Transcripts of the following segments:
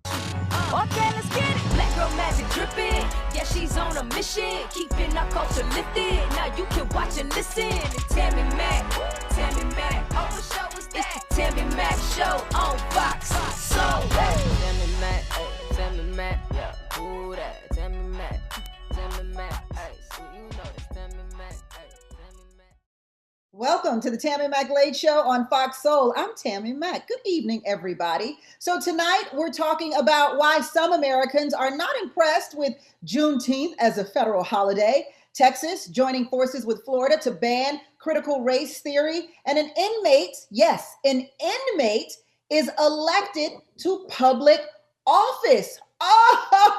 Okay, let's get it. Black girl magic dripping. Yeah, she's on a mission. Keeping our culture lifted. Now you can watch and listen. Tammi Mac. Oh, what show is that? It's the Tammi Mac Show on Fox Soul. Tammi Mac, yeah. Who that? Tammi Mac, hey. So you know it's Tammi Mac, hey. Welcome to the Tammi Mac Late Show on Fox Soul. I'm Tammi Mac. Good evening, everybody. So tonight we're talking about why some Americans are not impressed with Juneteenth as a federal holiday, Texas joining forces with Florida to ban critical race theory, and an inmate, yes, an inmate is elected to public office.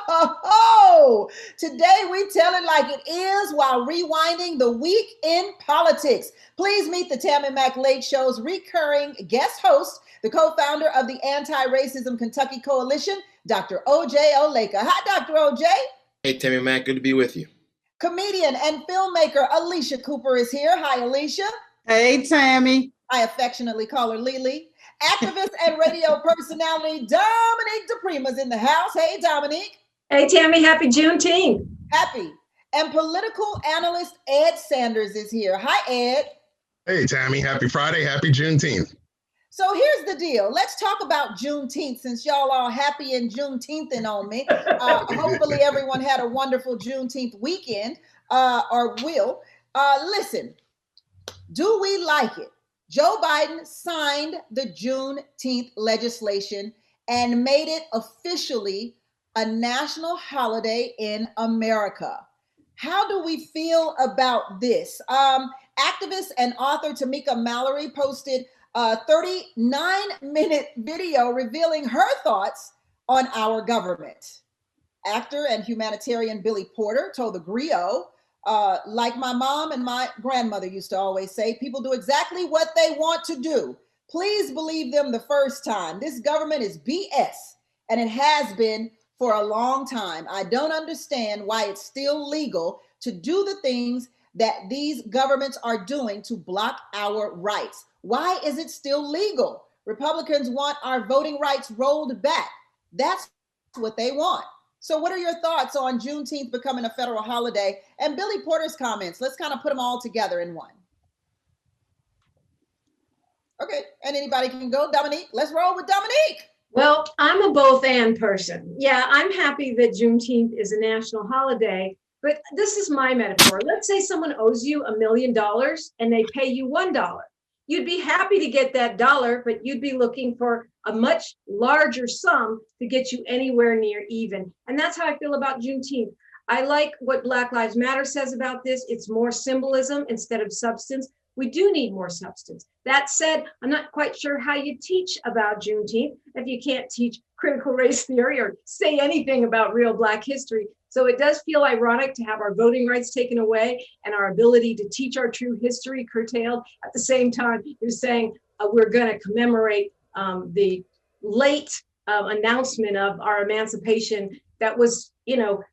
Oh, today we tell it like it is while rewinding the week in politics. Please meet the Tammi Mac Late Show's recurring guest host, the co-founder of the Anti-Racism Kentucky Coalition, Dr. O.J. Oleka. Hi, Dr. O.J. Hey, Tammi Mac, good to be with you. Comedian and filmmaker Alicia Cooper is here. Hi, Alicia. Hey, Tammy. I affectionately call her Lily. Activist and radio personality Dominique DePrima's in the house. Hey, Dominique. Hey, Tammy, happy Juneteenth. Happy. And political analyst Ed Sanders is here. Hi, Ed. Hey, Tammy, happy Friday, happy Juneteenth. So here's the deal. Let's talk about Juneteenth since y'all are happy and Juneteenthing on me. Hopefully everyone had a wonderful Juneteenth weekend or will. Listen, do we like it? Joe Biden signed the Juneteenth legislation and made it officially a national holiday in America. How do we feel about this? Activist and author Tamika Mallory posted a 39-minute video revealing her thoughts on our government. Actor and humanitarian Billy Porter told the Griot, like my mom and my grandmother used to always say, people do exactly what they want to do. Please believe them the first time. This government is BS, and it has been for a long time. I don't understand why it's still legal to do the things that these governments are doing to block our rights. Why is it still legal? Republicans want our voting rights rolled back. That's what they want. So what are your thoughts on Juneteenth becoming a federal holiday and Billy Porter's comments? Let's kind of put them all together in one. Okay, and anybody can go. Dominique, let's roll with Dominique. Well, I'm a both and person. Yeah, I'm happy that Juneteenth is a national holiday, but this is my metaphor. Let's say someone owes you $1 million and they pay you $1. You'd be happy to get that dollar, but you'd be looking for a much larger sum to get you anywhere near even. And that's how I feel about Juneteenth. I like what Black Lives Matter says about this. It's more symbolism instead of substance. We do need more substance. That said, I'm not quite sure how you teach about Juneteenth if you can't teach critical race theory or say anything about real Black history. So it does feel ironic to have our voting rights taken away and our ability to teach our true history curtailed. At the same time, you're saying we're going to commemorate the late announcement of our emancipation that was,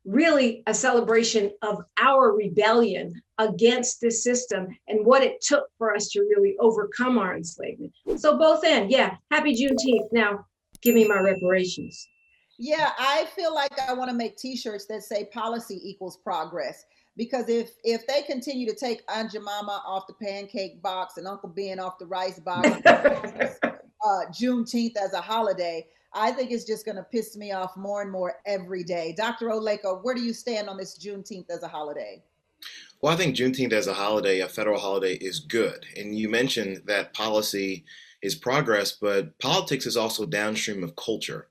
really a celebration of our rebellion against this system and what it took for us to really overcome our enslavement. So both end, yeah, happy Juneteenth. Now, give me my reparations. Yeah, I feel like I want to make t-shirts that say policy equals progress. Because if they continue to take Aunt Jemima off the pancake box and Uncle Ben off the rice box, Juneteenth as a holiday, I think it's just going to piss me off more and more every day. Dr. Oleka, where do you stand on this Juneteenth as a holiday? Well, I think Juneteenth as a holiday, a federal holiday, is good. And you mentioned that policy is progress, but politics is also downstream of culture.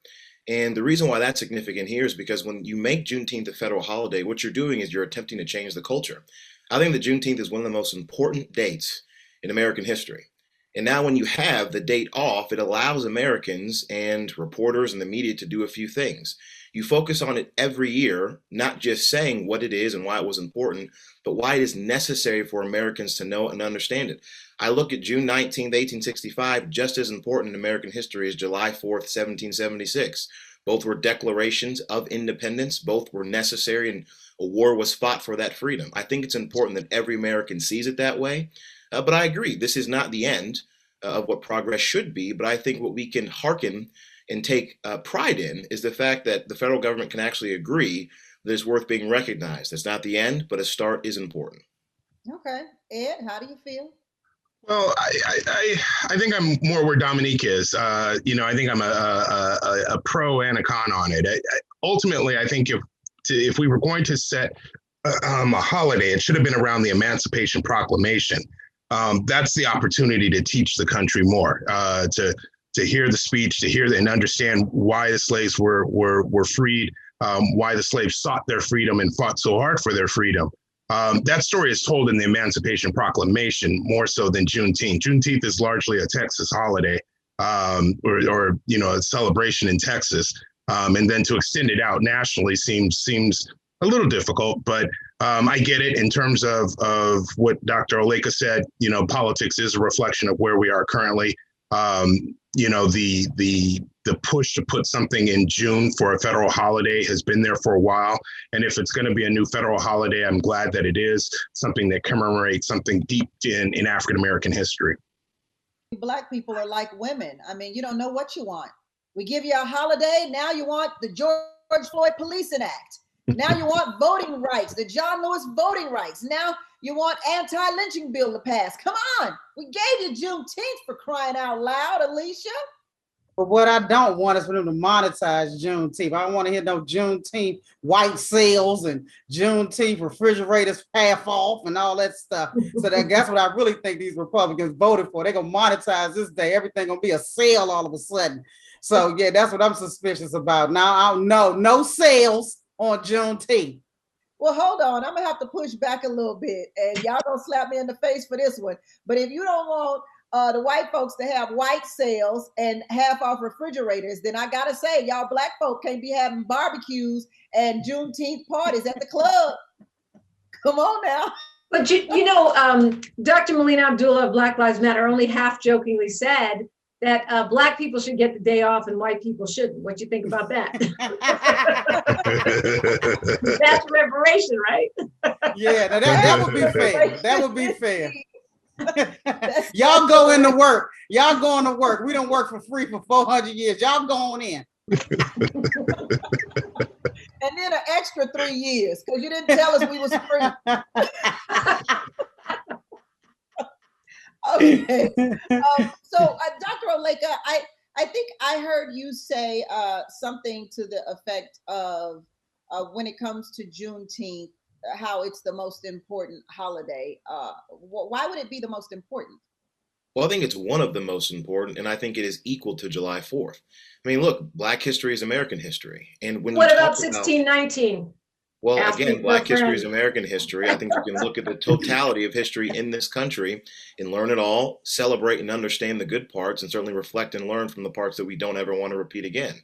And the reason why that's significant here is because when you make Juneteenth a federal holiday, what you're doing is you're attempting to change the culture. I think that Juneteenth is one of the most important dates in American history. And now when you have the date off, it allows Americans and reporters and the media to do a few things. You focus on it every year, not just saying what it is and why it was important, but why it is necessary for Americans to know and understand it. I look at June 19th, 1865, just as important in American history as July 4th, 1776. Both were declarations of independence. Both were necessary, and a war was fought for that freedom. I think it's important that every American sees it that way. But I agree, this is not the end of what progress should be, but I think what we can hearken and take pride in is the fact that the federal government can actually agree that it's worth being recognized. It's not the end, but a start is important. Okay. Ed, how do you feel? Well, I think I'm more where Dominique is. I think I'm a pro and a con on it. Ultimately, I think if we were going to set a holiday, it should have been around the Emancipation Proclamation. That's the opportunity to teach the country more, to hear the speech, to hear and understand why the slaves were freed, why the slaves sought their freedom and fought so hard for their freedom. That story is told in the Emancipation Proclamation more so than Juneteenth. Juneteenth is largely a Texas holiday, or a celebration in Texas, and then to extend it out nationally seems a little difficult. But I get it in terms of what Dr. Oleka said. Politics is a reflection of where we are currently. The push to put something in June for a federal holiday has been there for a while. And if it's going to be a new federal holiday, I'm glad that it is something that commemorates something deep in African-American history. Black people are like women. I mean, you don't know what you want. We give you a holiday. Now you want the George Floyd Policing Act. Now you want voting rights, the John Lewis voting rights. Now you want anti-lynching bill to pass. Come on. We gave you Juneteenth, for crying out loud, Alicia. But what I don't want is for them to monetize Juneteenth. I don't want to hear no Juneteenth white sales and Juneteenth refrigerators half off and all that stuff. So that's what I really think these Republicans voted for. They're going to monetize this day. Everything going to be a sale all of a sudden. So yeah, that's what I'm suspicious about. Now, I don't know, no sales on Juneteenth. Well, hold on. I'm going to have to push back a little bit. And y'all going to slap me in the face for this one. But if you don't want the white folks to have white sales and half off refrigerators, then I gotta say, y'all black folk can't be having barbecues and Juneteenth parties at the club. Come on now. But Dr. Melina Abdullah of Black Lives Matter only half jokingly said that black people should get the day off and white people shouldn't. What do you think about that? That's reparation, right? Yeah, that would be fair. That would be fair. Y'all go into work. Y'all going to work. We don't work for free for 400 years. Y'all go on in. And then an extra 3 years because you didn't tell us we was free. Okay. So Dr. Oleka, I think I heard you say something to the effect of when it comes to Juneteenth, how it's the most important holiday. Why would it be the most important? Well, I think it's one of the most important, and I think it is equal to July 4th. I mean, look, Black history is American history. And when what about 1619? Well, again, Black history is American history. I think you can look at the totality of history in this country and learn it all, celebrate and understand the good parts, and certainly reflect and learn from the parts that we don't ever want to repeat again.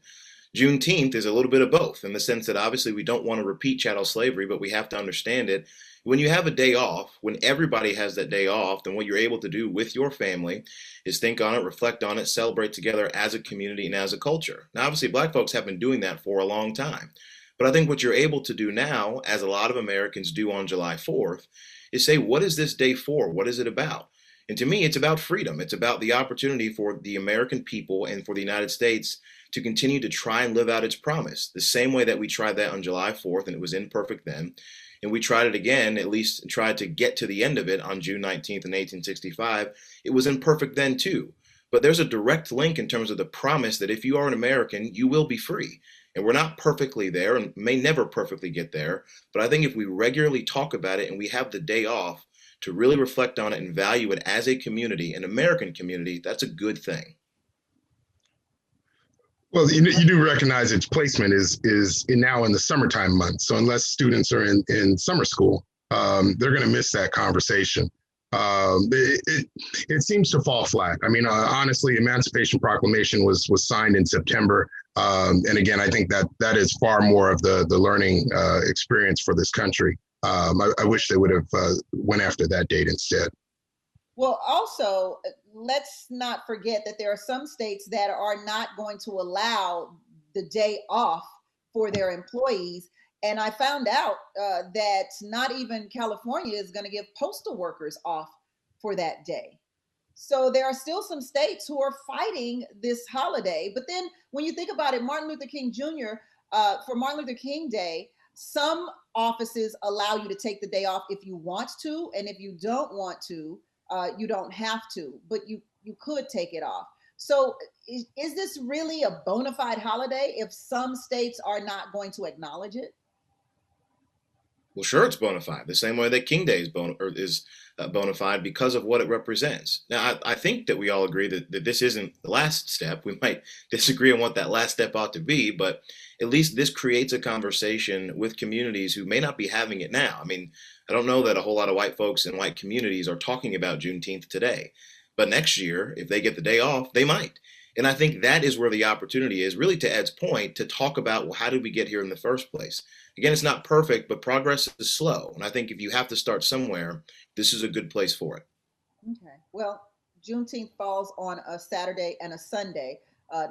Juneteenth is a little bit of both, in the sense that obviously we don't want to repeat chattel slavery, but we have to understand it. When you have a day off, when everybody has that day off, then what you're able to do with your family is think on it, reflect on it, celebrate together as a community and as a culture. Now, obviously, Black folks have been doing that for a long time. But I think what you're able to do now, as a lot of Americans do on July 4th, is say, what is this day for? What is it about? And to me, it's about freedom. It's about the opportunity for the American people and for the United States to continue to try and live out its promise, the same way that we tried that on July 4th, and it was imperfect then. And we tried it again, at least tried to get to the end of it on June 19th in 1865. It was imperfect then too. But there's a direct link in terms of the promise that if you are an American, you will be free. And we're not perfectly there and may never perfectly get there. But I think if we regularly talk about it and we have the day off to really reflect on it and value it as a community, an American community, that's a good thing. Well, you do recognize its placement is now in the summertime months. So unless students are in summer school, they're going to miss that conversation. It seems to fall flat. I mean, honestly, Emancipation Proclamation was signed in September. And again, I think that is far more of the learning experience for this country. I wish they would have went after that date instead. Well, also, let's not forget that there are some states that are not going to allow the day off for their employees. And I found out that not even California is going to give postal workers off for that day. So there are still some states who are fighting this holiday. But then when you think about it, Martin Luther King Jr., for Martin Luther King Day, some offices allow you to take the day off if you want to. And if you don't want to, you don't have to, but you could take it off. So is this really a bona fide holiday if some states are not going to acknowledge it? Well, sure, it's bona fide, the same way that King Day is bona fide because of what it represents. Now, I think that we all agree that this isn't the last step. We might disagree on what that last step ought to be, but at least this creates a conversation with communities who may not be having it now. I mean, I don't know that a whole lot of white folks in white communities are talking about Juneteenth today, but next year, if they get the day off, they might. And I think that is where the opportunity is, really to Ed's point, to talk about, well, how did we get here in the first place? Again, it's not perfect, but progress is slow. And I think if you have to start somewhere, this is a good place for it. Okay. Well, Juneteenth falls on a Saturday and a Sunday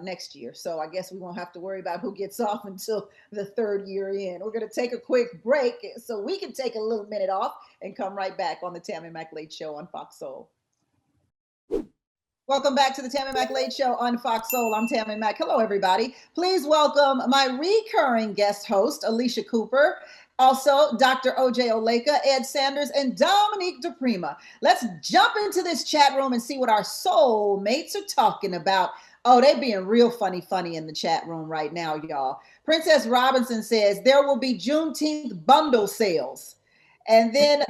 next year. So I guess we won't have to worry about who gets off until the third year in. We're going to take a quick break so we can take a little minute off and come right back on the Tammi Mac Late Show on Fox Soul. Welcome back to the Tammi Mac Late Show on Fox Soul. I'm Tammi Mac. Hello, everybody. Please welcome my recurring guest host, Alicia Cooper. Also, Dr. OJ Oleka, Ed Sanders, and Dominique DePrima. Let's jump into this chat room and see what our soul mates are talking about. Oh, they being real funny in the chat room right now, y'all. Princess Robinson says, there will be Juneteenth bundle sales. And then,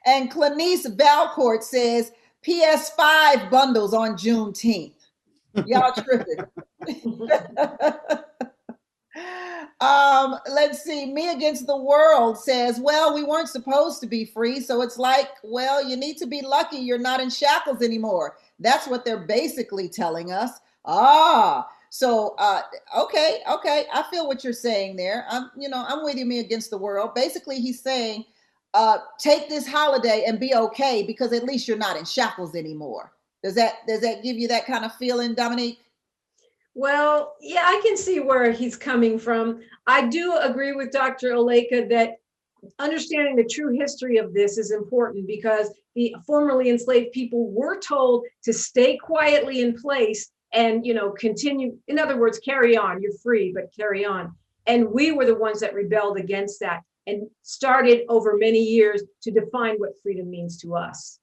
and Clanice Valcourt says, PS5 bundles on Juneteenth. Y'all tripping. Let's see. Me Against the World says, well, we weren't supposed to be free. So it's like, well, you need to be lucky you're not in shackles anymore. That's what they're basically telling us. So, okay. I feel what you're saying there. I'm with you, Me Against the World. Basically, he's saying, take this holiday and be okay because at least you're not in shackles anymore. Does that give you that kind of feeling, Dominique? Well, yeah, I can see where he's coming from. I do agree with Dr. Oleka that understanding the true history of this is important because the formerly enslaved people were told to stay quietly in place and, continue. In other words, carry on. You're free, but carry on. And we were the ones that rebelled against that and started over many years to define what freedom means to us.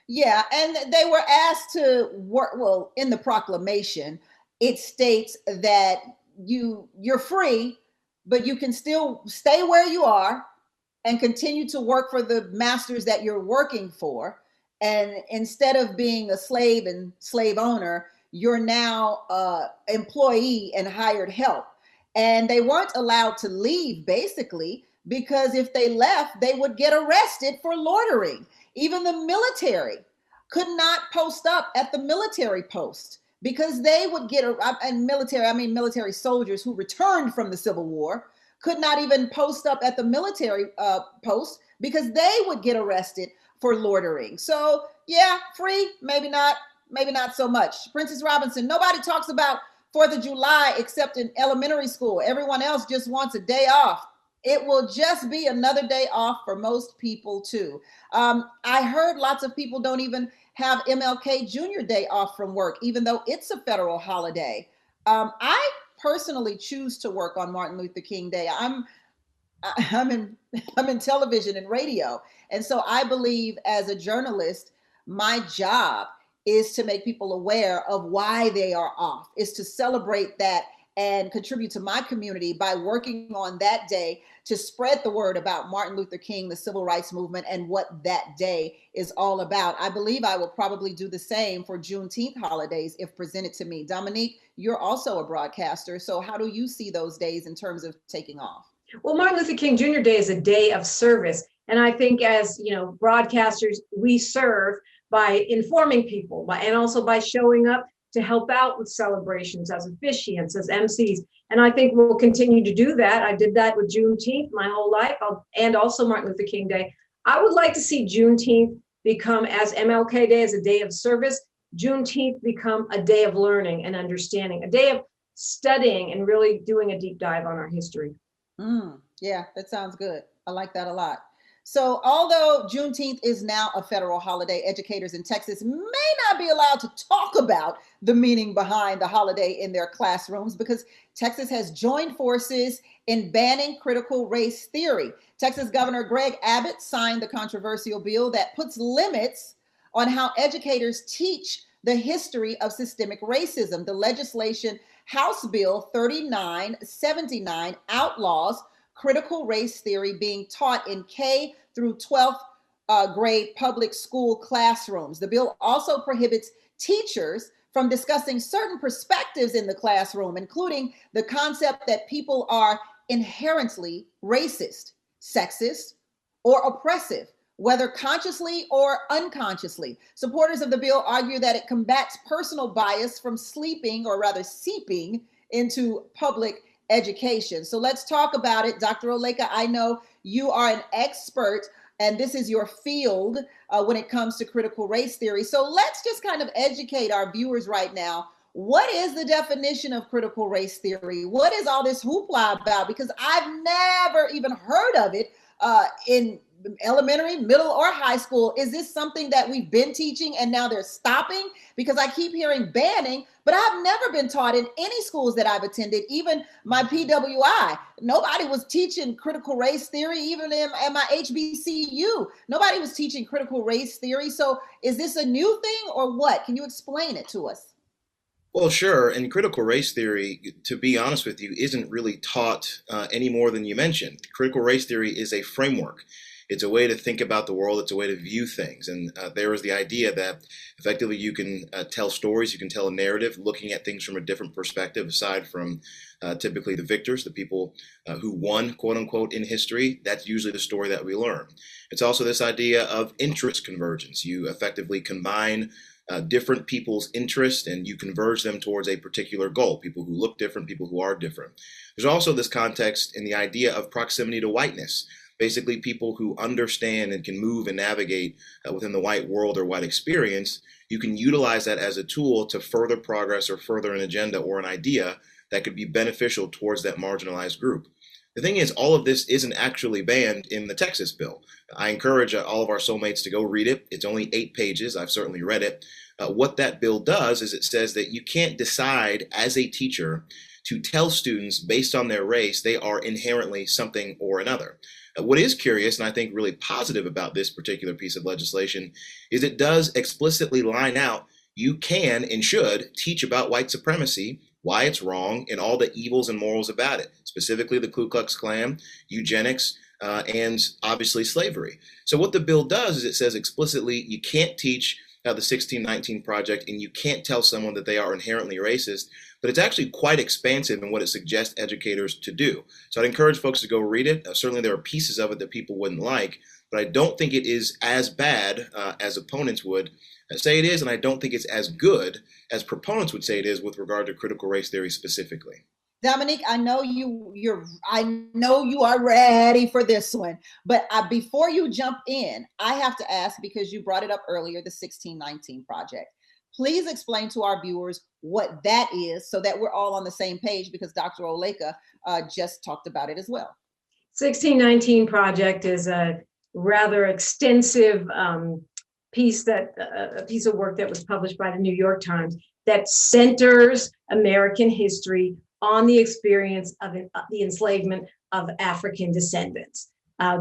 Yeah, and they were asked to work. Well, in the proclamation, it states that you're free, but you can still stay where you are and continue to work for the masters that you're working for. And instead of being a slave and slave owner, you're now employee and hired help. And they weren't allowed to leave, basically, because if they left, they would get arrested for loitering. Even the military could not post up at the military post because they would get, and military, I mean military soldiers who returned from the Civil War could not even post up at the military post because they would get arrested for loitering. So yeah, free, maybe not so much. Princess Robinson, nobody talks about 4th of July except in elementary school. Everyone else just wants a day off. It will just be another day off for most people too. I heard lots of people don't even have MLK Jr. Day off from work, even though it's a federal holiday. I personally choose to work on Martin Luther King Day. I'm in television and radio. And so I believe as a journalist, my job is to make people aware of why they are off, is to celebrate that and contribute to my community by working on that day to spread the word about Martin Luther King, the civil rights movement, and what that day is all about. I believe I will probably do the same for Juneteenth holidays if presented to me. Dominique, you're also a broadcaster. So how do you see those days in terms of taking off? Well, Martin Luther King Jr. Day is a day of service. And I think as, broadcasters, we serve by informing people and also by showing up to help out with celebrations as officiants, as MCs. And I think we'll continue to do that. I did that with Juneteenth my whole life and also Martin Luther King Day. I would like to see Juneteenth become, as MLK Day, as a day of service, Juneteenth become a day of learning and understanding, a day of studying and really doing a deep dive on our history. Yeah, that sounds good. I like that a lot. So although Juneteenth is now a federal holiday, educators in Texas may not be allowed to talk about the meaning behind the holiday in their classrooms because Texas has joined forces in banning critical race theory. Texas Governor Greg Abbott signed the controversial bill that puts limits on how educators teach the history of systemic racism. The legislation, House Bill 3979, outlaws critical race theory being taught in K through 12th grade public school classrooms. The bill also prohibits teachers from discussing certain perspectives in the classroom, including the concept that people are inherently racist, sexist, or oppressive, whether consciously or unconsciously. Supporters of the bill argue that it combats personal bias from seeping into public education. So let's talk about it. Dr. Oleka, I know you are an expert and this is your field when it comes to critical race theory. So let's just kind of educate our viewers right now. What is the definition of critical race theory? What is all this hoopla about? Because I've never even heard of it in elementary, middle, or high school. Is this something that we've been teaching and now they're stopping? Because I keep hearing banning, but I've never been taught in any schools that I've attended, even my PWI. Nobody was teaching critical race theory, even in my HBCU. Nobody was teaching critical race theory. So is this a new thing or what? Can you explain it to us? Well, sure. And critical race theory, to be honest with you, isn't really taught any more than you mentioned. Critical race theory is a framework. It's a way to think about the world. It's a way to view things. And there is the idea that effectively you can tell stories, you can tell a narrative, looking at things from a different perspective, aside from typically the victors, the people who won, quote unquote, in history. That's usually the story that we learn. It's also this idea of interest convergence. You effectively combine different people's interests and you converge them towards a particular goal, people who look different, people who are different. There's also this context in the idea of proximity to whiteness. Basically, people who understand and can move and navigate within the white world or white experience, you can utilize that as a tool to further progress or further an agenda or an idea that could be beneficial towards that marginalized group. The thing is, all of this isn't actually banned in the Texas bill. I encourage all of our soulmates to go read it. It's only 8 pages. I've certainly read it. What that bill does is it says that you can't decide as a teacher to tell students based on their race they are inherently something or another. What is curious, and I think really positive about this particular piece of legislation, is it does explicitly line out you can and should teach about white supremacy, why it's wrong, and all the evils and morals about it, specifically the Ku Klux Klan, eugenics, and obviously slavery. So what the bill does is it says explicitly you can't teach the 1619 Project and you can't tell someone that they are inherently racist, but it's actually quite expansive in what it suggests educators to do. So I'd encourage folks to go read it. Certainly there are pieces of it that people wouldn't like, but I don't think it is as bad as opponents would say it is, and I don't think it's as good as proponents would say it is with regard to critical race theory specifically. Dominique, I know you are ready for this one, but before you jump in, I have to ask, because you brought it up earlier, the 1619 Project. Please explain to our viewers what that is so that we're all on the same page, because Dr. Oleka just talked about it as well. 1619 Project is a rather extensive piece of work that was published by the New York Times that centers American history on the experience of the enslavement of African descendants.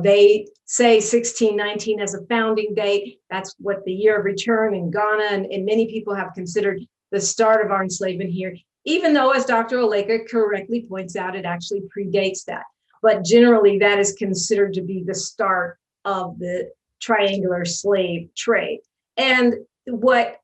They say 1619 as a founding date. That's what the year of return in Ghana, and many people have considered the start of our enslavement here, even though, as Dr. Oleka correctly points out, it actually predates that. But generally, that is considered to be the start of the triangular slave trade. And what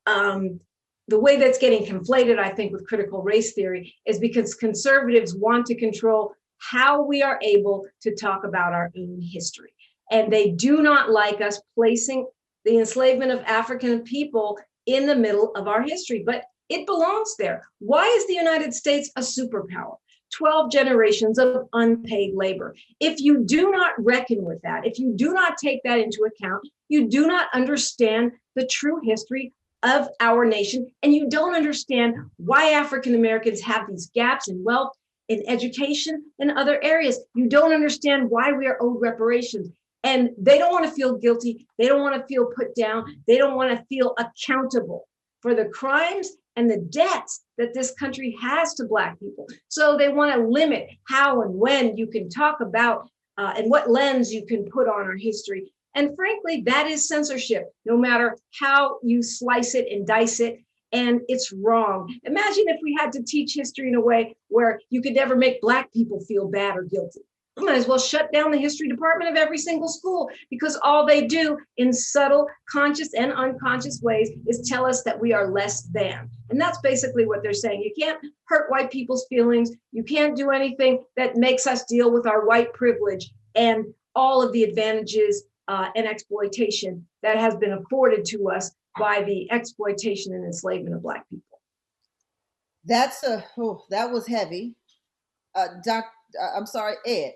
the way that's getting conflated, I think, with critical race theory is because conservatives want to control how we are able to talk about our own history. And they do not like us placing the enslavement of African people in the middle of our history, but it belongs there. Why is the United States a superpower? 12 generations of unpaid labor. If you do not reckon with that, if you do not take that into account, you do not understand the true history of our nation, and you don't understand why African Americans have these gaps in wealth, in education, and other areas. You don't understand why we are owed reparations. And they don't want to feel guilty. They don't want to feel put down. They don't want to feel accountable for the crimes and the debts that this country has to Black people. So they want to limit how and when you can talk about and what lens you can put on our history. And frankly, that is censorship, no matter how you slice it and dice it. And it's wrong. Imagine if we had to teach history in a way where you could never make Black people feel bad or guilty. We might as well shut down the history department of every single school, because all they do in subtle, conscious and unconscious ways is tell us that we are less than. And that's basically what they're saying. You can't hurt white people's feelings. You can't do anything that makes us deal with our white privilege and all of the advantages and exploitation that has been afforded to us by the exploitation and enslavement of Black people. That was heavy. I'm sorry, Ed.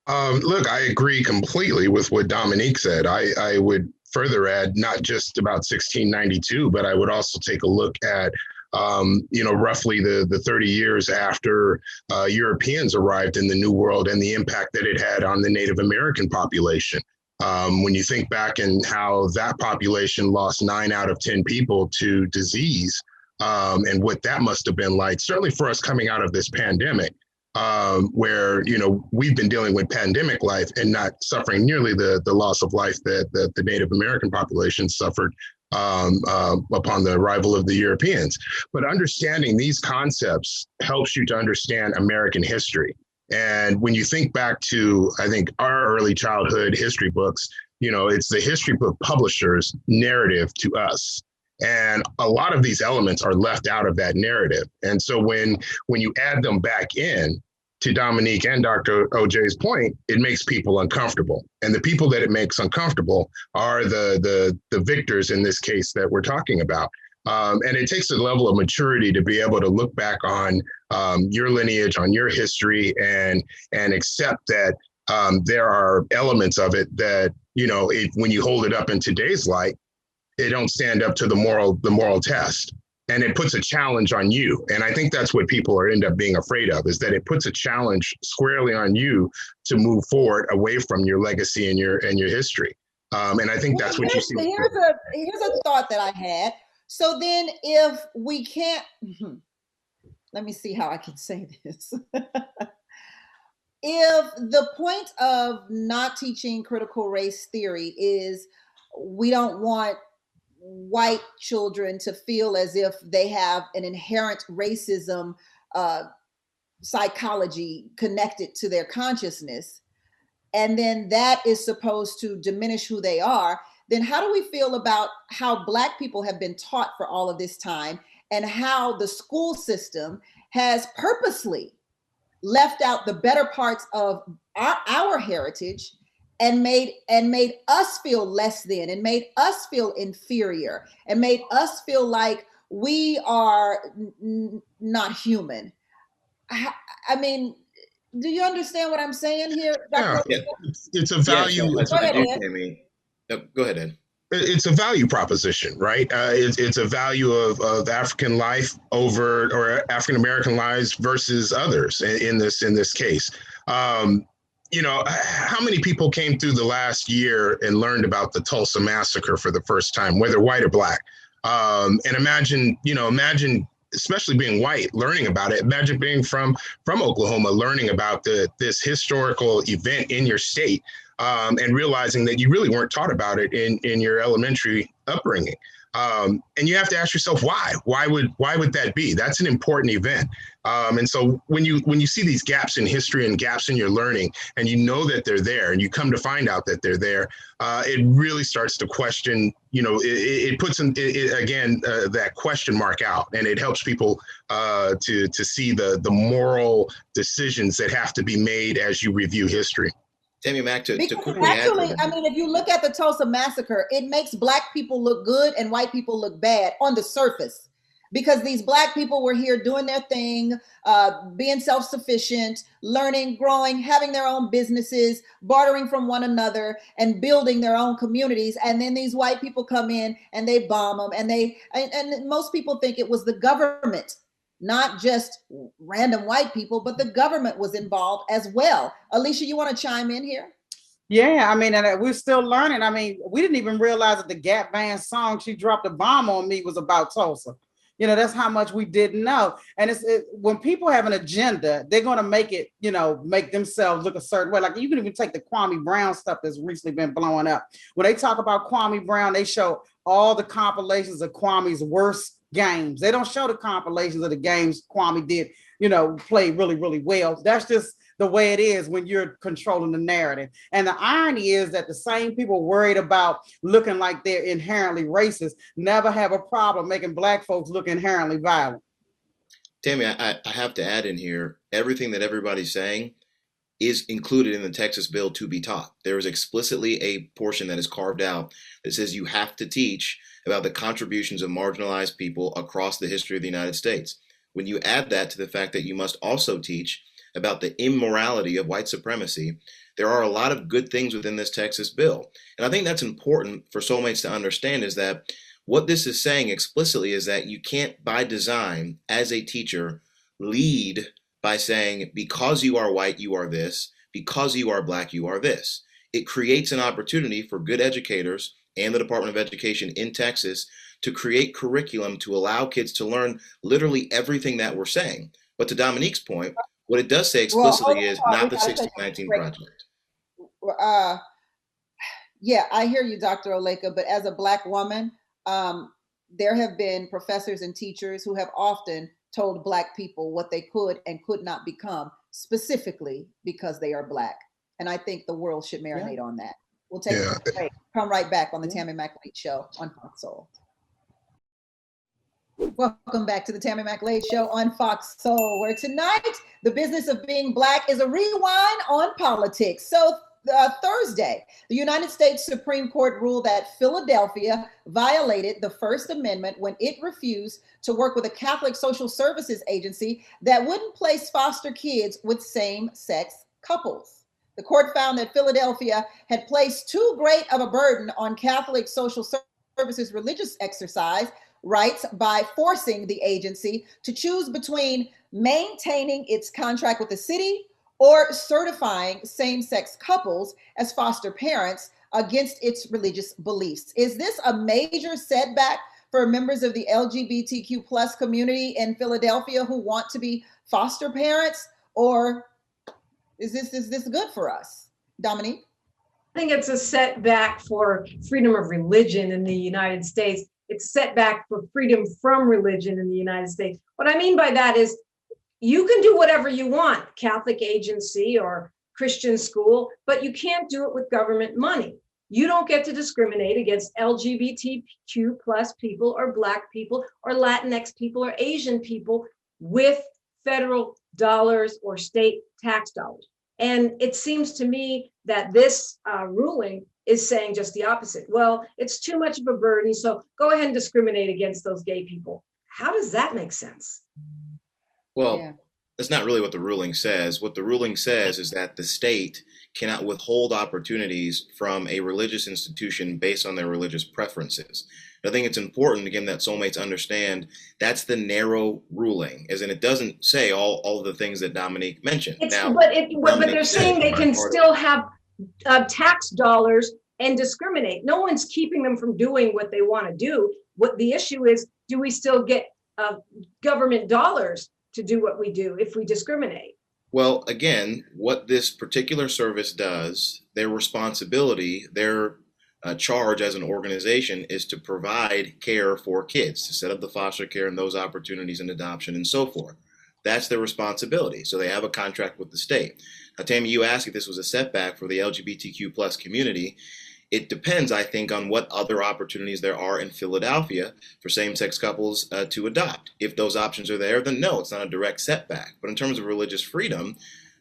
Look, I agree completely with what Dominique said. I would further add not just about 1692, but I would also take a look at roughly the 30 years after Europeans arrived in the New World and the impact that it had on the Native American population. When you think back and how that population lost 9 out of 10 people to disease, and what that must have been like, certainly for us coming out of this pandemic, where, we've been dealing with pandemic life and not suffering nearly the loss of life that the Native American population suffered upon the arrival of the Europeans. But understanding these concepts helps you to understand American history. And when you think back to, I think, our early childhood history books, it's the history book publisher's narrative to us. And a lot of these elements are left out of that narrative. And so when you add them back in, to Dominique and Dr. OJ's point, it makes people uncomfortable. And the people that it makes uncomfortable are the victors in this case that we're talking about. And it takes a level of maturity to be able to look back on your lineage, on your history, and accept that there are elements of it that, when you hold it up in today's light, it don't stand up to the moral test. And it puts a challenge on you. And I think that's what people end up being afraid of, is that it puts a challenge squarely on you to move forward away from your legacy and your history. And I think that's what you see. Here's a thought that I had. So then if we can't, let me see how I can say this. If the point of not teaching critical race theory is we don't want white children to feel as if they have an inherent racism psychology connected to their consciousness, and then that is supposed to diminish who they are, then how do we feel about how Black people have been taught for all of this time, and how the school system has purposely left out the better parts of our heritage and made us feel less than, and made us feel inferior, and made us feel like we are not human? I mean, do you understand what I'm saying here, Dr. Yeah, it's a value. Yeah, so go ahead, Ed. It's a value proposition, right? It's a value of African life or African American lives versus others in this case. How many people came through the last year and learned about the Tulsa massacre for the first time, whether white or Black? And imagine, especially being white, learning about it. Imagine being from Oklahoma, learning about this historical event in your state, and realizing that you really weren't taught about it in your elementary upbringing. And you have to ask yourself, why? Why would that be? That's an important event. And so when you see these gaps in history and gaps in your learning, and you know that they're there, and you come to find out that they're there, it really starts to question. It puts that question mark out, and it helps people to see the moral decisions that have to be made as you review history. Tammi, Mac, to quickly actually, add. I mean, if you look at the Tulsa massacre, it makes Black people look good and white people look bad on the surface, because these Black people were here doing their thing, being self-sufficient, learning, growing, having their own businesses, bartering from one another, and building their own communities. And then these white people come in and they bomb them, and most people think it was the government, not just random white people, but the government was involved as well. Alicia, you want to chime in here? Yeah, I mean, and we're still learning. I mean, we didn't even realize that the Gap Band song "She Dropped a Bomb on Me" was about Tulsa. You know, that's how much we didn't know. And when people have an agenda, they're going to make it, you know, make themselves look a certain way. Like you can even take the Kwame Brown stuff that's recently been blowing up. When they talk about Kwame Brown, they show all the compilations of Kwame's worst games. They don't show the compilations of the games Kwame did, you know, play really, really well. That's just the way it is when you're controlling the narrative. And the irony is that the same people worried about looking like they're inherently racist never have a problem making Black folks look inherently violent. Tammi, I have to add in here, everything that everybody's saying is included in the Texas bill to be taught. There is explicitly a portion that is carved out that says you have to teach about the contributions of marginalized people across the history of the United States. When you add that to the fact that you must also teach about the immorality of white supremacy, there are a lot of good things within this Texas bill. And I think that's important for soulmates to understand, is that what this is saying explicitly is that you can't, by design, as a teacher, lead by saying, because you are white, you are this, because you are Black, you are this. It creates an opportunity for good educators and the Department of Education in Texas to create curriculum to allow kids to learn literally everything that we're saying. But to Dominique's point, what it does say explicitly is not the 1619 Project. Yeah, I hear you, Dr. Oleka, but as a Black woman, there have been professors and teachers who have often told Black people what they could and could not become, specifically because they are Black. And I think the world should marinate on that. We'll take a break. Come right back on the Tammi McLeod Show on Fox Soul. Welcome back to the Tammi McLeod Show on Fox Soul, where tonight the business of being Black is a rewind on politics. So Thursday, the United States Supreme Court ruled that Philadelphia violated the First Amendment when it refused to work with a Catholic social services agency that wouldn't place foster kids with same-sex couples. The court found that Philadelphia had placed too great of a burden on Catholic social services religious exercise rights by forcing the agency to choose between maintaining its contract with the city or certifying same-sex couples as foster parents against its religious beliefs. Is this a major setback for members of the LGBTQ plus community in Philadelphia who want to be foster parents, or is this good for us? Dominique? I think it's a setback for freedom of religion in the United States. It's a setback for freedom from religion in the United States. What I mean by that is you can do whatever you want, Catholic agency or Christian school, but you can't do it with government money. You don't get to discriminate against LGBTQ plus people or Black people or Latinx people or Asian people with federal dollars or state tax dollars. And it seems to me that this ruling is saying just the opposite. Well, it's too much of a burden, so go ahead and discriminate against those gay people. How does that make sense? Well, that's not really what the ruling says. What the ruling says is that the state cannot withhold opportunities from a religious institution based on their religious preferences. I think it's important, again, that soulmates understand that's the narrow ruling, as in it doesn't say all of the things that Dominique mentioned. But they're saying they can still have tax dollars and discriminate. No one's keeping them from doing what they want to do. What the issue is, do we still get government dollars to do what we do if we discriminate? Well, again, what this particular service does, their responsibility, their charge as an organization is to provide care for kids, to set up the foster care and those opportunities and adoption and so forth. That's their responsibility. So they have a contract with the state. Now, Tammi, you asked if this was a setback for the LGBTQ plus community. It depends, I think, on what other opportunities there are in Philadelphia for same-sex couples to adopt. If those options are there, then no, it's not a direct setback. But in terms of religious freedom,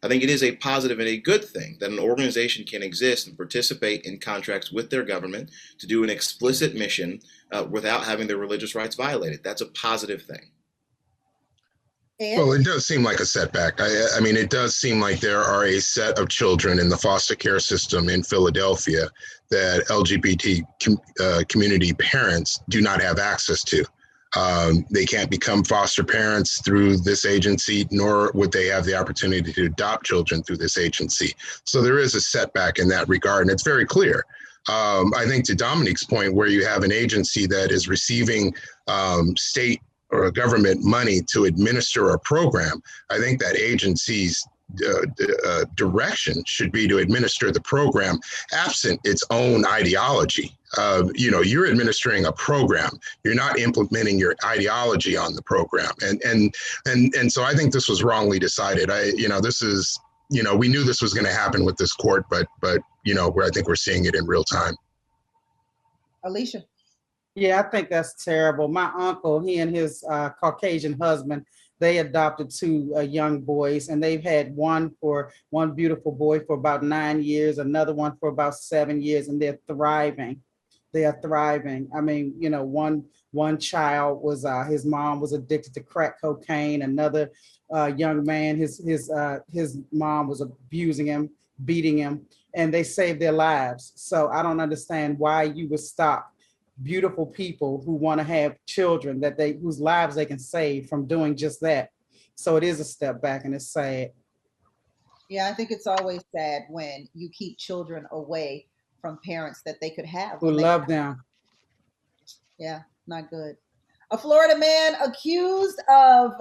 I think it is a positive and a good thing that an organization can exist and participate in contracts with their government to do an explicit mission without having their religious rights violated. That's a positive thing. Well, it does seem like a setback. I mean, it does seem like there are a set of children in the foster care system in Philadelphia that LGBT community parents do not have access to. They can't become foster parents through this agency, nor would they have the opportunity to adopt children through this agency. So there is a setback in that regard, and it's very clear. I think to Dominique's point, where you have an agency that is receiving state or government money to administer a program, I think that agency's direction should be to administer the program absent its own ideology. You're administering a program. You're not implementing your ideology on the program. And so I think this was wrongly decided. We knew this was going to happen with this court, but I think we're seeing it in real time. Alicia. Yeah, I think that's terrible. My uncle, he and his Caucasian husband, they adopted two young boys, and they've had one beautiful boy for about 9 years, another one for about 7 years, and they're thriving. They are thriving. I mean, one child was his mom was addicted to crack cocaine. Another young man, his mom was abusing him, beating him, and they saved their lives. So I don't understand why you would stop beautiful people who want to have children whose lives they can save from doing just that. So it is a step back, and it's sad. Yeah, I think it's always sad when you keep children away from parents that they could have. Who love them. Yeah, not good. A Florida man accused of,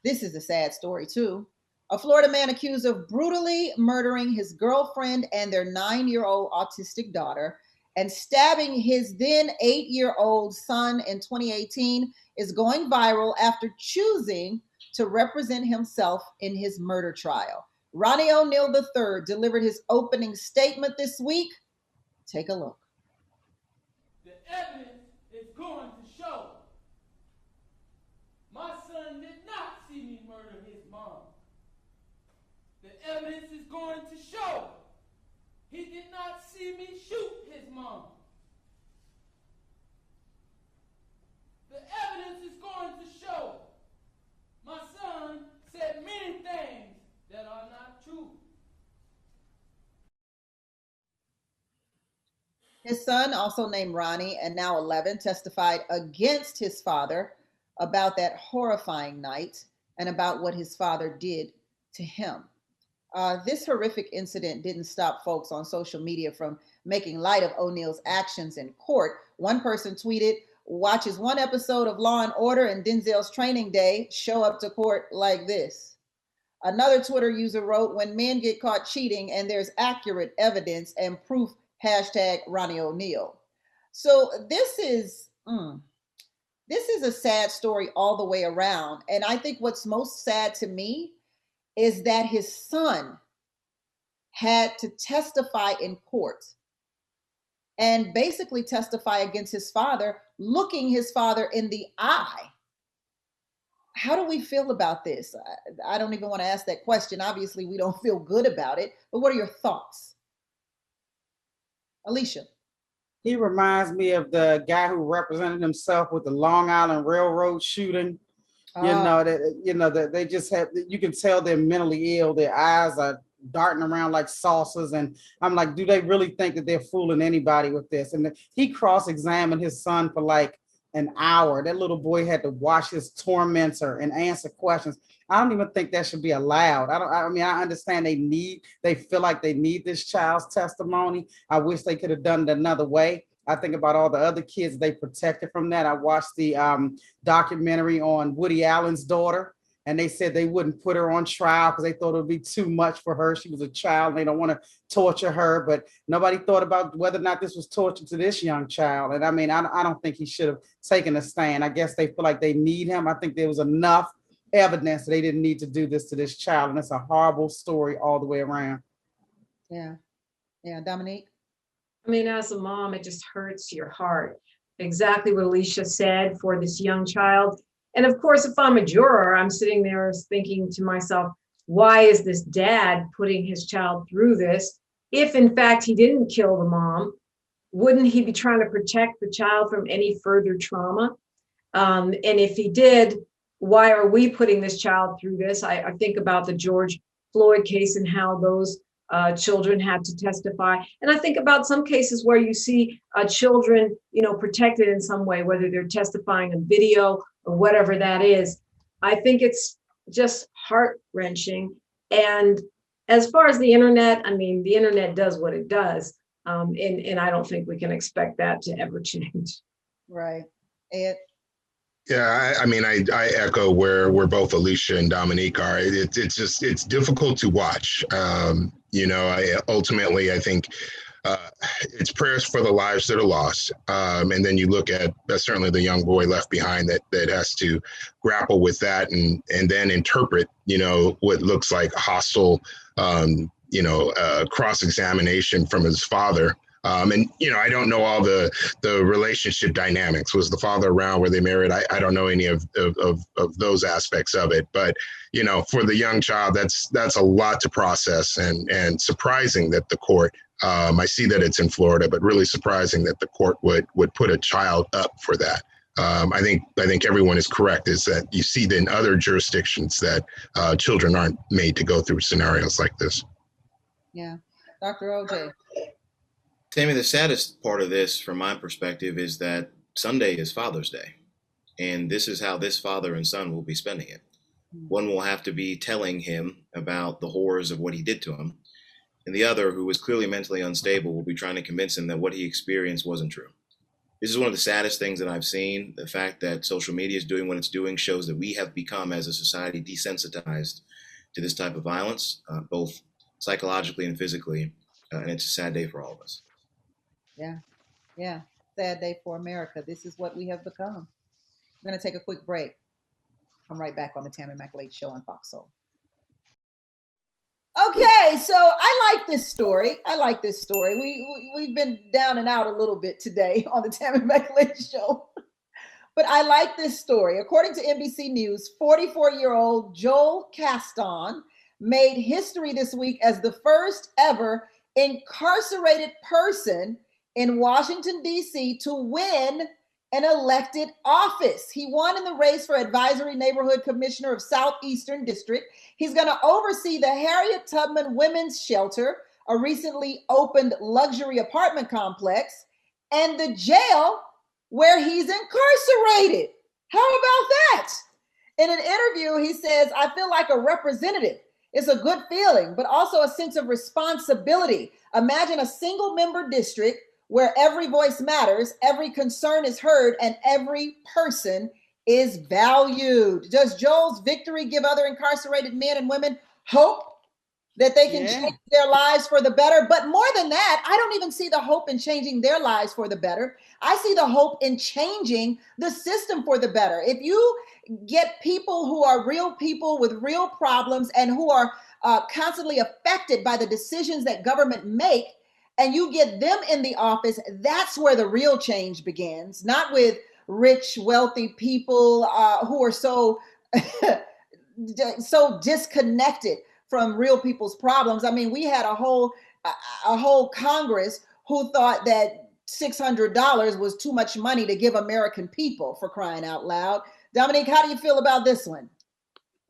this is a sad story too. A Florida man accused of brutally murdering his girlfriend and their 9-year-old autistic daughter and stabbing his then 8-year-old son in 2018 is going viral after choosing to represent himself in his murder trial. Ronnie O'Neal III delivered his opening statement this week. Take a look. The evidence is going to show my son did not see me murder his mom. The evidence is going to show he did not see me shoot his mom. The evidence is going to show my son said many things that are not true. His son, also named Ronnie and now 11, testified against his father about that horrifying night and about what his father did to him. This horrific incident didn't stop folks on social media from making light of O'Neal's actions in court. One person tweeted, watches one episode of Law and Order and Denzel's Training Day, show up to court like this. Another Twitter user wrote, when men get caught cheating and there's accurate evidence and proof, hashtag Ronnie O'Neal. So this is a sad story all the way around. And I think what's most sad to me is that his son had to testify in court and basically testify against his father, looking his father in the eye. How do we feel about this? I don't even want to ask that question. Obviously, we don't feel good about it, but what are your thoughts? Alicia. He reminds me of the guy who represented himself with the Long Island Railroad shooting. That they just have, you can tell they're mentally ill. Their eyes are darting around like saucers. And I'm like, do they really think that they're fooling anybody with this? And he cross-examined his son for like an hour. That little boy had to watch his tormentor and answer questions. I don't even think that should be allowed. I understand they feel like they need this child's testimony. I wish they could have done it another way. I think about all the other kids they protected from that. I watched the documentary on Woody Allen's daughter, and they said they wouldn't put her on trial because they thought it would be too much for her. She was a child, and they don't want to torture her, but nobody thought about whether or not this was torture to this young child. And I don't think he should have taken a stand. I guess they feel like they need him. I think there was enough evidence that they didn't need to do this to this child, and it's a horrible story all the way around. Yeah, Dominique? As a mom, it just hurts your heart. Exactly what Alicia said for this young child. And of course, if I'm a juror, I'm sitting there thinking to myself, why is this dad putting his child through this? If in fact he didn't kill the mom, wouldn't he be trying to protect the child from any further trauma? And if he did, why are we putting this child through this? I think about the George Floyd case and how those children had to testify. And I think about some cases where you see children, protected in some way, whether they're testifying on video or whatever that is. I think it's just heart-wrenching. And as far as the internet, I mean, the internet does what it does. And I don't think we can expect that to ever change. Right. Ed? Yeah, I mean, I echo where both Alicia and Dominique are. It's difficult to watch. Ultimately, I think it's prayers for the lives that are lost. And then you look at certainly the young boy left behind that has to grapple with that and then interpret, what looks like hostile, cross-examination from his father. I don't know all the relationship dynamics. Was the father around? Were they married? I don't know any of those aspects of it. But, for the young child, that's a lot to process and surprising that the court, I see that it's in Florida, but really surprising that the court would put a child up for that. I think everyone is correct, is that you see that in other jurisdictions that children aren't made to go through scenarios like this. Yeah. Dr. OJ. Tammi, the saddest part of this, from my perspective, is that Sunday is Father's Day. And this is how this father and son will be spending it. One will have to be telling him about the horrors of what he did to him. And the other, who was clearly mentally unstable, will be trying to convince him that what he experienced wasn't true. This is one of the saddest things that I've seen. The fact that social media is doing what it's doing shows that we have become, as a society, desensitized to this type of violence, both psychologically and physically. And it's a sad day for all of us. Yeah. Yeah. Sad day for America. This is what we have become. I'm going to take a quick break. I'm right back on the Tammi McLeod Show on Fox Soul. Okay, so I like this story. We've been down and out a little bit today on the Tammi McLeod Show. But I like this story. According to NBC News, 44-year-old Joel Caston made history this week as the first ever incarcerated person in Washington, D.C. to win an elected office. He won in the race for Advisory Neighborhood Commissioner of Southeastern District. He's going to oversee the Harriet Tubman Women's Shelter, a recently opened luxury apartment complex, and the jail where he's incarcerated. How about that? In an interview, he says, "I feel like a representative. It's a good feeling, but also a sense of responsibility. Imagine a single member district where every voice matters, every concern is heard, and every person is valued." Does Joel's victory give other incarcerated men and women hope that they can change their lives for the better? But more than that, I don't even see the hope in changing their lives for the better. I see the hope in changing the system for the better. If you get people who are real people with real problems and who are constantly affected by the decisions that government make, and you get them in the office, that's where the real change begins, not with rich, wealthy people who are so disconnected from real people's problems. I mean, we had a whole Congress who thought that $600 was too much money to give American people, for crying out loud. Dominique, how do you feel about this one?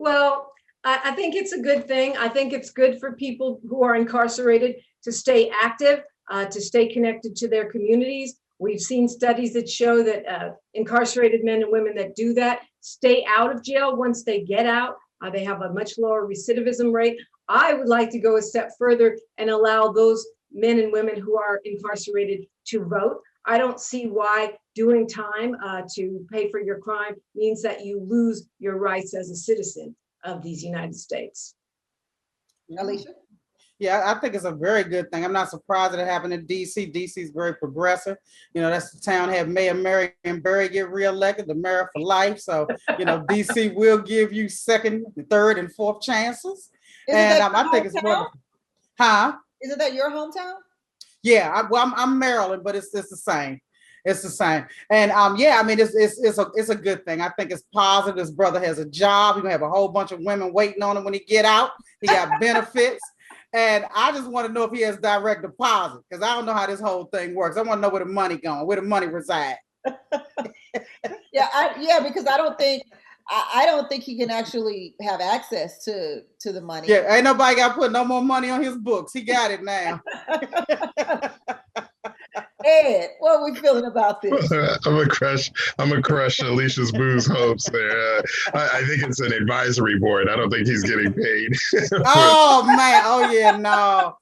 Well, I think it's a good thing. I think it's good for people who are incarcerated to stay active, to stay connected to their communities. We've seen studies that show that incarcerated men and women that do that stay out of jail once they get out. They have a much lower recidivism rate. I would like to go a step further and allow those men and women who are incarcerated to vote. I don't see why doing time to pay for your crime means that you lose your rights as a citizen of these United States. Alicia? Yeah, I think it's a very good thing. I'm not surprised that it happened in DC. DC is very progressive. That's the town had Mayor Marion Barry get reelected, the mayor for life. So, DC will give you second, third, and fourth chances. And I think it's wonderful. Huh? Isn't that your hometown? Yeah, I'm Maryland, but it's the same. It's the same. And it's a good thing. I think it's positive. This brother has a job. He's gonna have a whole bunch of women waiting on him when he get out. He got benefits. And I just want to know if he has direct deposit, because I don't know how this whole thing works. I want to know where the money going, where the money reside. Because I don't think I don't think he can actually have access to the money. Yeah, ain't nobody got to put no more money on his books. He got it now. Ed, what are we feeling about this? I'm a crush Alicia's booze hopes there. I think it's an advisory board. I don't think he's getting paid. Oh man! Oh yeah! No,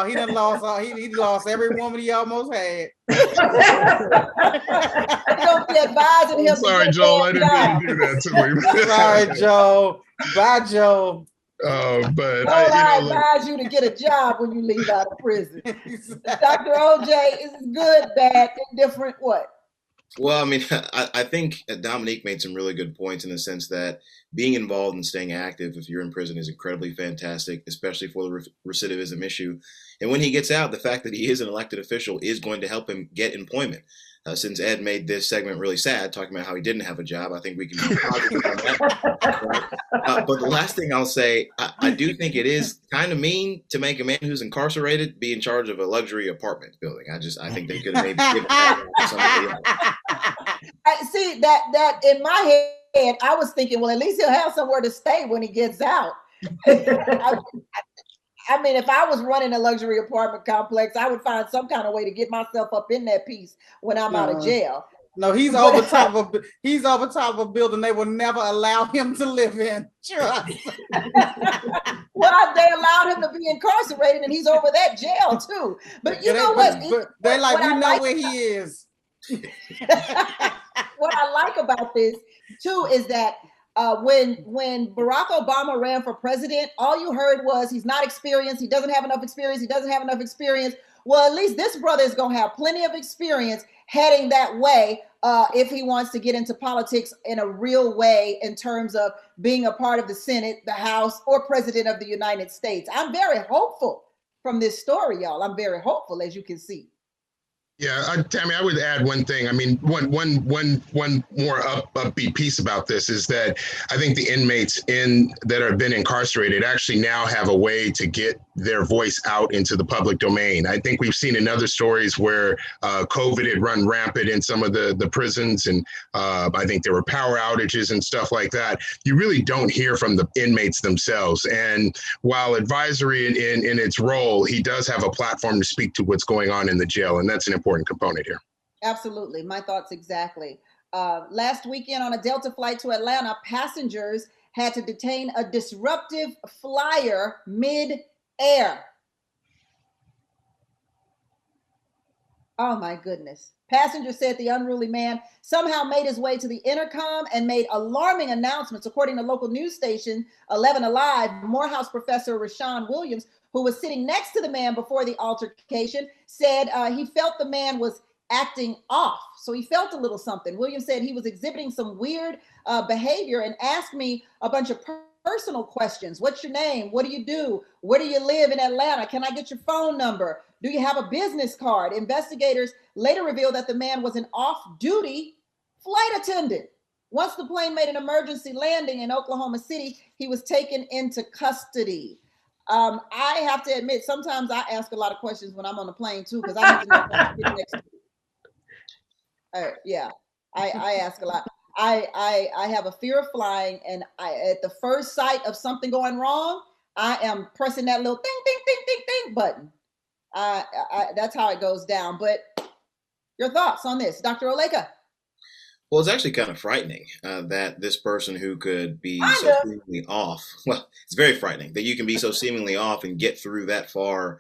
he done lost. He lost every woman he almost had. Don't be advising him. Sorry, Joel. I didn't mean to do that to him. Sorry, Joe. Bye, Joe. But I advise you to get a job when you leave out of prison. Dr. OJ, is it good, bad, indifferent, what? Well, I mean, I think Dominique made some really good points in the sense that being involved and staying active if you're in prison is incredibly fantastic, especially for the recidivism issue. And when he gets out, the fact that he is an elected official is going to help him get employment. Since Ed made this segment really sad, talking about how he didn't have a job, I think we can be positive on that. But the last thing I'll say, I do think it is kind of mean to make a man who's incarcerated be in charge of a luxury apartment building. I think they could have maybe given that to somebody else. I see that in my head, I was thinking, well, at least he'll have somewhere to stay when he gets out. I mean, if I was running a luxury apartment complex, I would find some kind of way to get myself up in that piece when I'm out of jail. No, he's over top of a building they will never allow him to live in. Sure. Well, they allowed him to be incarcerated, and he's over that jail too. But you know what? They're like, we know where he is. What I like about this too is that when Barack Obama ran for president, all you heard was he's not experienced. He doesn't have enough experience. He doesn't have enough experience. Well, at least this brother is going to have plenty of experience heading that way if he wants to get into politics in a real way in terms of being a part of the Senate, the House, or president of the United States. I'm very hopeful from this story, y'all. I'm very hopeful, as you can see. Yeah, Tammy, I would add one thing. I mean, one more upbeat piece about this is that I think the inmates that have been incarcerated actually now have a way to get their voice out into the public domain. I think we've seen in other stories where COVID had run rampant in some of the prisons, and I think there were power outages and stuff like that. You really don't hear from the inmates themselves. And while advisory in its role, he does have a platform to speak to what's going on in the jail, and that's an important component here. Absolutely. My thoughts exactly. Last weekend on a Delta flight to Atlanta, passengers had to detain a disruptive flyer mid-air. Oh my goodness. Passengers said the unruly man somehow made his way to the intercom and made alarming announcements. According to local news station 11 Alive, Morehouse professor Rashawn Williams, who was sitting next to the man before the altercation, said he felt the man was acting off. So he felt a little something. Williams said he was exhibiting some weird behavior and asked me a bunch of personal questions. What's your name? What do you do? Where do you live in Atlanta? Can I get your phone number? Do you have a business card? Investigators later revealed that the man was an off-duty flight attendant. Once the plane made an emergency landing in Oklahoma City, he was taken into custody. I have to admit, sometimes I ask a lot of questions when I'm on the plane too, because I need to know who's sitting next to me. Yeah, I ask a lot. I have a fear of flying, and at the first sight of something going wrong, I am pressing that little ding, ding, ding, ding, ding button. That's how it goes down. But your thoughts on this, Dr. Oleka? Well, it's actually kind of frightening that this person who could be so seemingly off, well, it's very frightening that you can be so seemingly off and get through that far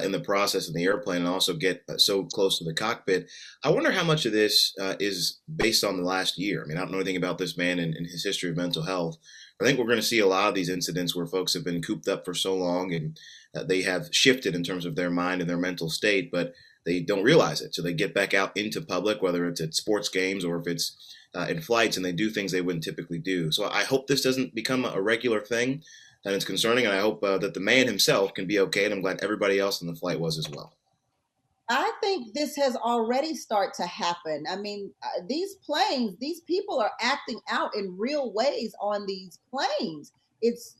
in the process of the airplane and also get so close to the cockpit. I wonder how much of this is based on the last year. I mean, I don't know anything about this man and his history of mental health. I think we're going to see a lot of these incidents where folks have been cooped up for so long and they have shifted in terms of their mind and their mental state, but they don't realize it. So they get back out into public, whether it's at sports games or if it's in flights, and they do things they wouldn't typically do. So I hope this doesn't become a regular thing, and it's concerning. And I hope that the man himself can be okay. And I'm glad everybody else in the flight was as well. I think this has already started to happen. I mean, these planes, these people are acting out in real ways on these planes. It's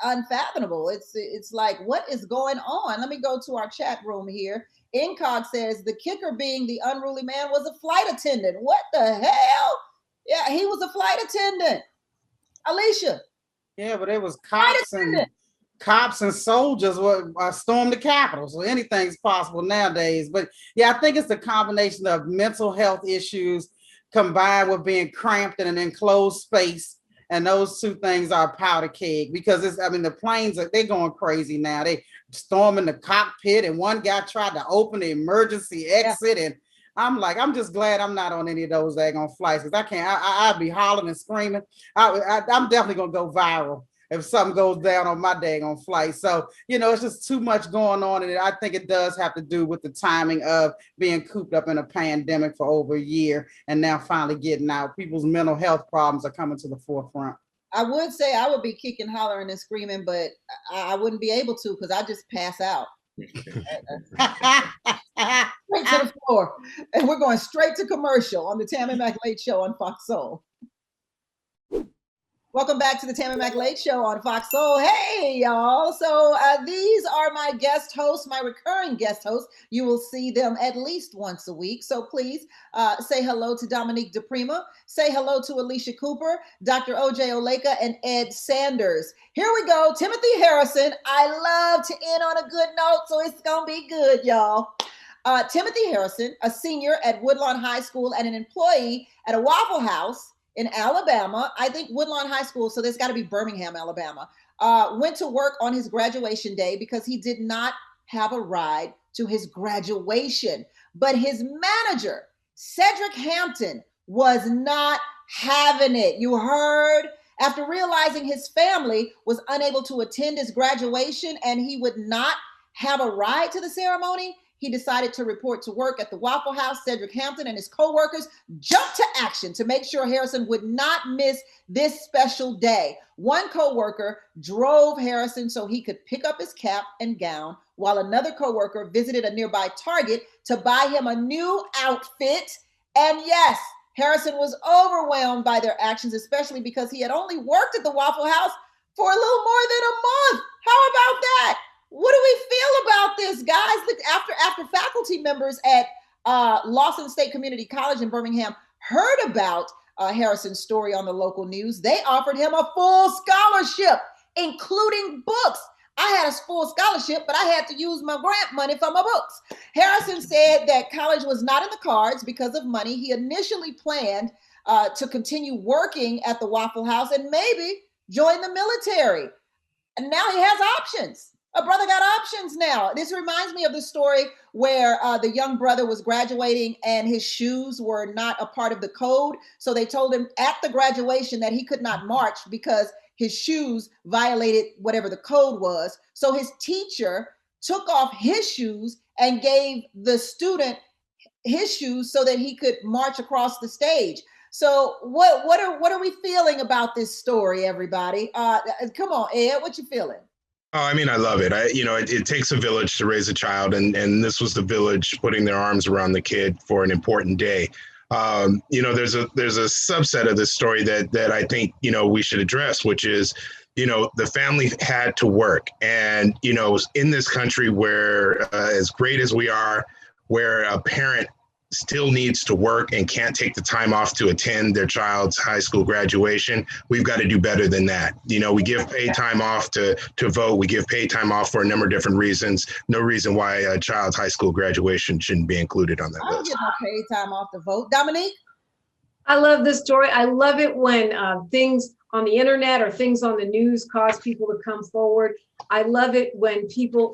unfathomable. It's like, what is going on? Let me go to our chat room here. Incog says the kicker being the unruly man was a flight attendant. What the hell? Yeah, he was a flight attendant. Alicia. Yeah, but it was Flight cops and soldiers were stormed the Capitol. So anything's possible nowadays. But yeah, I think it's the combination of mental health issues combined with being cramped in an enclosed space. And those two things are powder keg because the planes they're going crazy now. They storming the cockpit and one guy tried to open the emergency exit. And I'm just glad I'm not on any of those daggone flights because I'd be hollering and screaming. I'm definitely going to go viral if something goes down on my daggone flight. So, it's just too much going on. And I think it does have to do with the timing of being cooped up in a pandemic for over a year and now finally getting out. People's mental health problems are coming to the forefront. I would say I would be kicking, hollering, and screaming, but I wouldn't be able to because I just pass out. Straight to the floor. And we're going straight to commercial on the Tammi Mac Late Show on Fox Soul. Welcome back to the Tammi Mac Late Show on Fox Soul. Hey, y'all. So these are my guest hosts, my recurring guest hosts. You will see them at least once a week. So please say hello to Dominique DePrima. Say hello to Alicia Cooper, Dr. O.J. Oleka, and Ed Sanders. Here we go. Timothy Harrison. I love to end on a good note, so it's going to be good, y'all. Timothy Harrison, a senior at Woodlawn High School and an employee at a Waffle House in Alabama. I think Woodlawn High School, so there's got to be Birmingham, Alabama, went to work on his graduation day because he did not have a ride to his graduation. But his manager, Cedric Hampton, was not having it. You heard? After realizing his family was unable to attend his graduation and he would not have a ride to the ceremony, he decided to report to work at the Waffle House. Cedric Hampton and his co-workers jumped to action to make sure Harrison would not miss this special day. One co-worker drove Harrison so he could pick up his cap and gown, while another co-worker visited a nearby Target to buy him a new outfit. And yes, Harrison was overwhelmed by their actions, especially because he had only worked at the Waffle House for a little more than a month. How about that? What do we feel about this, guys? Look, after faculty members at Lawson State Community College in Birmingham heard about Harrison's story on the local news, they offered him a full scholarship, including books. I had a full scholarship, but I had to use my grant money for my books. Harrison said that college was not in the cards because of money. He initially planned to continue working at the Waffle House and maybe join the military. And now he has options. A brother got options now. This reminds me of the story where the young brother was graduating and his shoes were not a part of the code. So they told him at the graduation that he could not march because his shoes violated whatever the code was. So his teacher took off his shoes and gave the student his shoes so that he could march across the stage. So what are we feeling about this story, everybody? Come on, Ed, what you feeling? Oh, I mean, I love it. It takes a village to raise a child, and this was the village putting their arms around the kid for an important day. There's a subset of this story that I think, we should address, which is, the family had to work. And, in this country where as great as we are, where a parent still needs to work and can't take the time off to attend their child's high school graduation, we've got to do better than that. We give paid time off to vote. We give paid time off for a number of different reasons. No reason why a child's high school graduation shouldn't be included on that list. I don't get no paid time off to vote. Dominique? I love this story. I love it when things on the internet or things on the news cause people to come forward. I love it when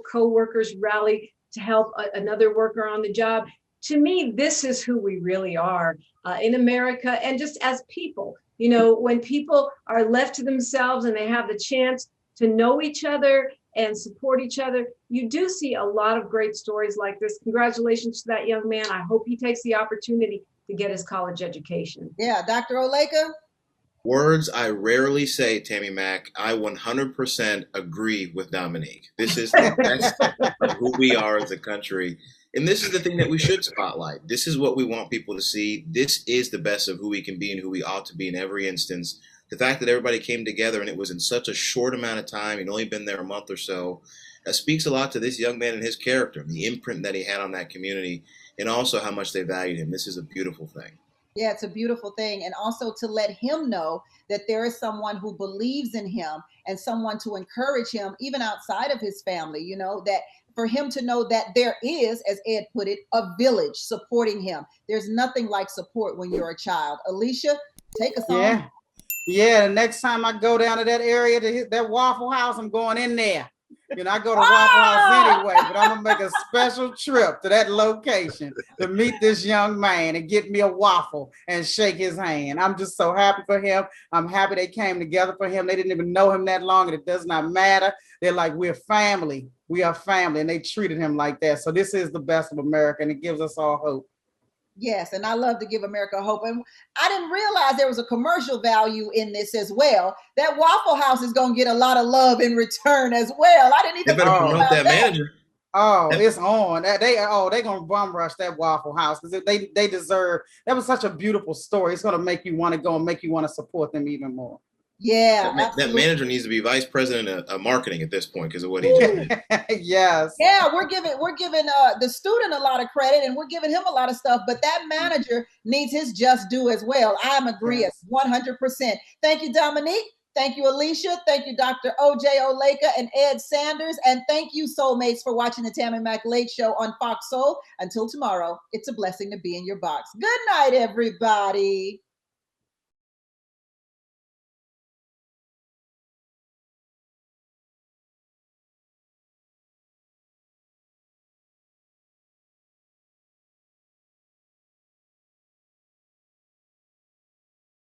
co-workers rally to help another worker on the job. To me, this is who we really are in America and just as people. When people are left to themselves and they have the chance to know each other and support each other, you do see a lot of great stories like this. Congratulations to that young man. I hope he takes the opportunity to get his college education. Yeah, Dr. Oleka? Words I rarely say, Tammi Mac. I 100% agree with Dominique. This is the best of who we are as a country. And this is the thing that we should spotlight. This is what we want people to see. This is the best of who we can be and who we ought to be in every instance. The fact that everybody came together and it was in such a short amount of time, he'd only been there a month or so, that speaks a lot to this young man and his character, the imprint that he had on that community, and also how much they valued him. This is a beautiful thing. Yeah, it's a beautiful thing. And also to let him know that there is someone who believes in him and someone to encourage him, even outside of his family, you know, that for him to know that there is, as Ed put it, a village supporting him. There's nothing like support when you're a child. Alicia, take us on. Yeah, the next time I go down to that area to hit that Waffle House, I'm going in there. You know, I go to Waffle House anyway, but I'm gonna make a special trip to that location to meet this young man and get me a waffle and shake his hand. I'm just so happy for him. I'm happy they came together for him. They didn't even know him that long, and it does not matter. They're like, we're family. We are family, and they treated him like that. So this is the best of America, and it gives us all hope. Yes, and I love to give America hope. And I didn't realize there was a commercial value in this as well. That Waffle House is going to get a lot of love in return as well. I didn't even They better promote that manager. Oh, it's on. They're gonna bum rush that Waffle House because they deserve. That was such a beautiful story. It's gonna make you want to go and make you want to support them even more. Yeah, that manager needs to be vice president of marketing at this point because of what he's doing. Yes. Yeah, we're giving the student a lot of credit and we're giving him a lot of stuff, but that manager needs his just due as well. I'm agreeing 100%. Thank you, Dominique. Thank you, Alicia. Thank you, Dr. O.J. Oleka and Ed Sanders. And thank you, Soulmates, for watching the Tammi Mac Late Show on Fox Soul. Until tomorrow, it's a blessing to be in your box. Good night, everybody.